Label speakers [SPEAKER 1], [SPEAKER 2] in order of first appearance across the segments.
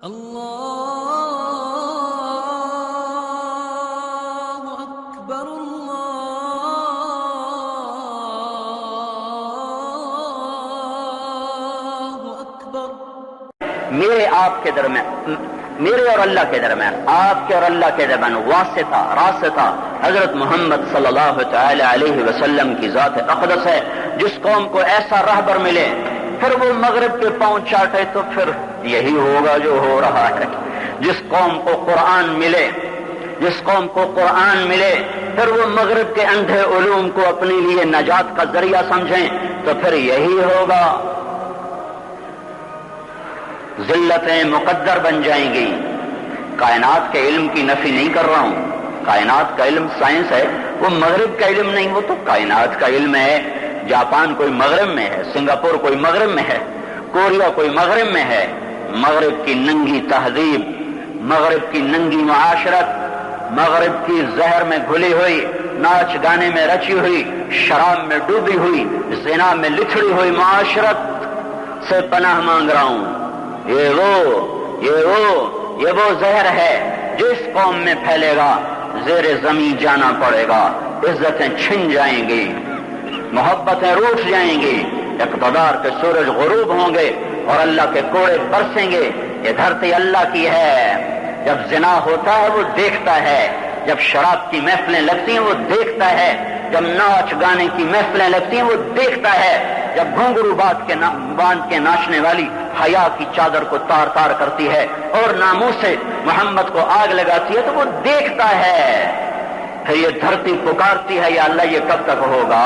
[SPEAKER 1] اللہ اکبر اللہ اکبر۔
[SPEAKER 2] میرے آپ کے درمیان، میرے اور اللہ کے درمیان، آپ کے اور اللہ کے درمیان واسطہ راستہ حضرت محمد صلی اللہ تعالی علیہ وسلم کی ذات اقدس ہے۔ جس قوم کو ایسا رہبر ملے پھر وہ مغرب کے پاؤں چاٹے تو پھر یہی ہوگا جو ہو رہا ہے۔ جس قوم کو قرآن ملے، جس قوم کو قرآن ملے پھر وہ مغرب کے اندھے علوم کو اپنے لیے نجات کا ذریعہ سمجھیں تو پھر یہی ہوگا، ذلتیں مقدر بن جائیں گی۔ کائنات کے علم کی نفی نہیں کر رہا ہوں، کائنات کا علم سائنس ہے، وہ مغرب کا علم نہیں، وہ تو کائنات کا علم ہے۔ جاپان کوئی مغرب میں ہے، سنگاپور کوئی مغرب میں ہے، کوریا کوئی مغرب میں ہے۔ مغرب کی ننگی تہذیب، مغرب کی ننگی معاشرت، مغرب کی زہر میں گھلی ہوئی، ناچ گانے میں رچی ہوئی، شراب میں ڈوبی ہوئی، زنا میں لتھڑی ہوئی معاشرت سے پناہ مانگ رہا ہوں۔ یہ وہ زہر ہے جو اس قوم میں پھیلے گا، زیر زمین جانا پڑے گا، عزتیں چھن جائیں گی، محبتیں روٹھ جائیں گی، اقتدار کے سورج غروب ہوں گے اور اللہ کے کوڑے برسیں گے۔ یہ دھرتی اللہ کی ہے۔ جب زنا ہوتا ہے وہ دیکھتا ہے، جب شراب کی محفلیں لگتی ہیں وہ دیکھتا ہے، جب ناچ گانے کی محفلیں لگتی ہیں وہ دیکھتا ہے، جب گھنگرو باندھ کے ناچنے والی حیا کی چادر کو تار تار کرتی ہے اور ناموس سے محمد کو آگ لگاتی ہے تو وہ دیکھتا ہے۔ پھر یہ دھرتی پکارتی ہے، یا اللہ یہ کب تک ہوگا،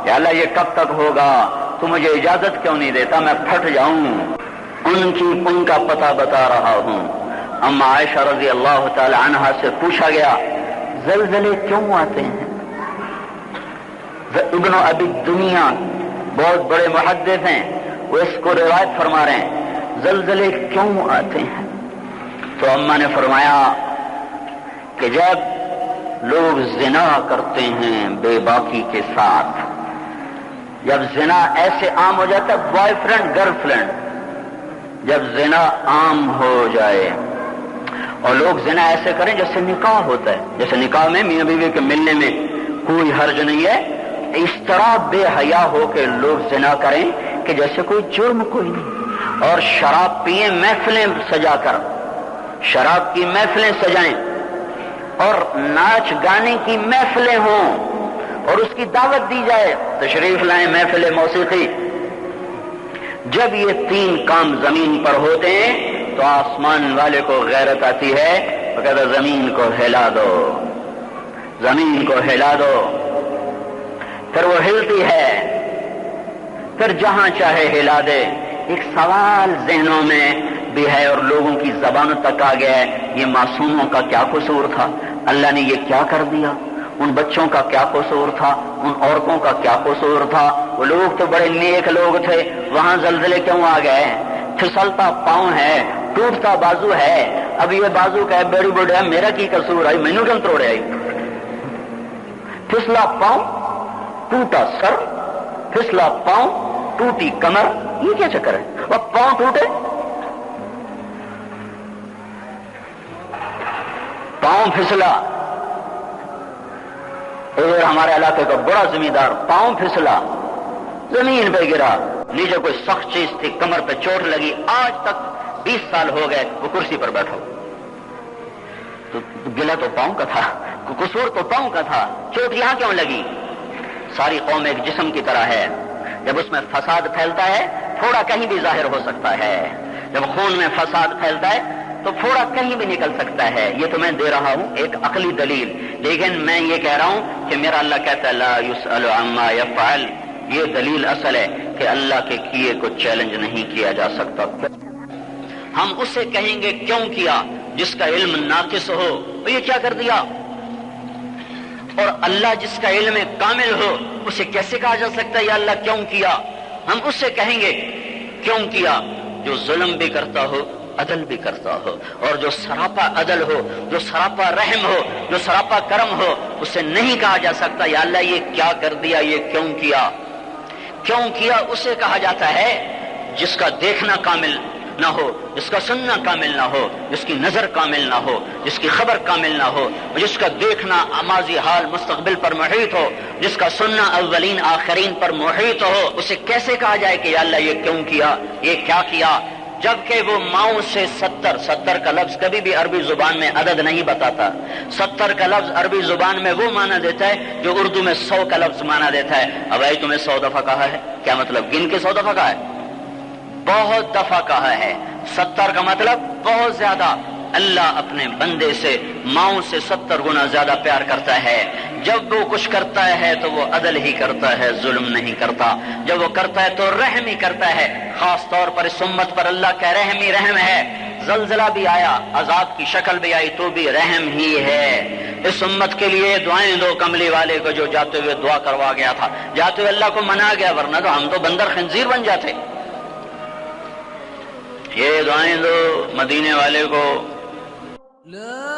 [SPEAKER 2] یا اللہ یہ کب تک ہوگا، تو مجھے اجازت کیوں نہیں دیتا، میں پھٹ جاؤں۔ ان کا پتہ بتا رہا ہوں۔ اما عائشہ رضی اللہ تعالی عنہا سے پوچھا گیا زلزلے کیوں آتے ہیں؟ ابن ابی دنیا بہت بڑے محدث ہیں، وہ اس کو روایت فرما رہے ہیں زلزلے کیوں آتے ہیں؟ تو اما نے فرمایا کہ جب لوگ زنا کرتے ہیں بے باکی کے ساتھ، جب زنا ایسے عام ہو جاتا ہے، بوائے فرینڈ گرل فرینڈ، جب زنا عام ہو جائے اور لوگ زنا ایسے کریں جیسے نکاح ہوتا ہے، جیسے نکاح میں میاں بیوی کے ملنے میں کوئی حرج نہیں ہے، اس طرح بے حیا ہو کے لوگ زنا کریں کہ جیسے کوئی جرم کوئی نہیں، اور شراب پئیں محفلیں سجا کر، شراب کی محفلیں سجائیں اور ناچ گانے کی محفلیں ہوں اور اس کی دعوت دی جائے، تشریف لائیں محفل موسیقی۔ جب یہ تین کام زمین پر ہوتے ہیں تو آسمان والے کو غیرت آتی ہے، وہ کہتا ہے زمین کو ہلا دو، زمین کو ہلا دو، پھر وہ ہلتی ہے، پھر جہاں چاہے ہلا دے۔ ایک سوال ذہنوں میں بھی ہے اور لوگوں کی زبانوں تک آ گیا ہے، یہ معصوموں کا کیا قصور تھا؟ اللہ نے یہ کیا کر دیا؟ ان بچوں کا کیا قصور تھا؟ ان عورتوں کا کیا قصور تھا؟ وہ لوگ تو بڑے نیک لوگ تھے، وہاں زلزلے کیوں آ گئے؟ پھسلتا پاؤں ہے، ٹوٹتا بازو ہے، اب یہ بازو کا ہے بڑی بڑھیا، میرا کی قصور ہے، مینو کیوں توڑے آئی؟ پھسلا پاؤں، ٹوٹا سر، پھسلا پاؤں، ٹوٹی کمر، یہ کیا چکر ہے؟ وہ پاؤں ٹوٹے، پاؤں پھسلا، ادھر ہمارے علاقے کا بڑا زمیندار پاؤں پھسلا، زمین پہ گرا، نیچے کوئی سخت چیز تھی، کمر پہ چوٹ لگی، آج تک 20 سال ہو گئے وہ کرسی پر بیٹھا، تو گلا تو پاؤں کا تھا، قصور تو پاؤں کا تھا، چوٹ یہاں کیوں لگی؟ ساری قوم ایک جسم کی طرح ہے، جب اس میں فساد پھیلتا ہے تھوڑا کہیں بھی ظاہر ہو سکتا ہے، جب خون میں فساد پھیلتا ہے تو تھوڑا کہیں بھی نکل سکتا ہے۔ یہ تو میں دے رہا ہوں ایک عقلی دلیل، لیکن میں یہ کہہ رہا ہوں کہ میرا اللہ کہتا ہے لا یسأل عما یفعل، یہ دلیل اصل ہے کہ اللہ کے کیے کو چیلنج نہیں کیا جا سکتا۔ ہم اسے کہیں گے کیوں کیا جس کا علم ناقص ہو، تو یہ کیا کر دیا؟ اور اللہ جس کا علم کامل ہو اسے کیسے کہا جا سکتا ہے یا اللہ کیوں کیا؟ ہم اس سے کہیں گے کیوں کیا جو ظلم بھی کرتا ہو، عدل بھی کرتا ہو، اور جو سراپا عدل ہو، جو سراپا رحم ہو، جو سراپا کرم ہو، اسے نہیں کہا جا سکتا یا اللہ یہ کیا کر دیا، یہ کیوں کیا؟ کیوں کیا اسے کہا جاتا ہے جس کا دیکھنا کامل نہ ہو، جس کا سننا کامل نہ ہو، جس کی نظر کامل نہ ہو، جس کی خبر کامل نہ ہو، جس کا دیکھنا ماضی حال مستقبل پر محیط ہو، جس کا سننا اولین آخرین پر محیط ہو، اسے کیسے کہا جائے کہ یا اللہ یہ کیوں کیا، یہ کیا کیا؟ جبکہ وہ ماؤں سے 70 کا لفظ کبھی بھی عربی زبان میں عدد نہیں بتاتا۔ 70 کا لفظ عربی زبان میں وہ معنی دیتا ہے جو اردو میں 100 کا لفظ معنی دیتا ہے۔ اب بھائی تمہیں 100 دفعہ کہا ہے، کیا مطلب گن کے 100 دفعہ کہا ہے؟ بہت دفعہ کہا ہے۔ 70 کا مطلب بہت زیادہ۔ اللہ اپنے بندے سے ماؤں سے 70 گنا زیادہ پیار کرتا ہے۔ جب وہ کچھ کرتا ہے تو وہ عدل ہی کرتا ہے، ظلم نہیں کرتا۔ جب وہ کرتا ہے تو رحم ہی کرتا ہے۔ خاص طور پر اس امت پر اللہ کا رحم ہی رحم ہے۔ زلزلہ بھی آیا، عذاب کی شکل بھی آئی تو بھی رحم ہی ہے۔ اس امت کے لیے دعائیں دو کملی والے کو جو جاتے ہوئے دعا کروا گیا تھا، جاتے ہوئے اللہ کو منا گیا، ورنہ تو ہم تو بندر خنزیر بن جاتے۔ یہ دعائیں دو مدینے والے کو۔
[SPEAKER 1] لا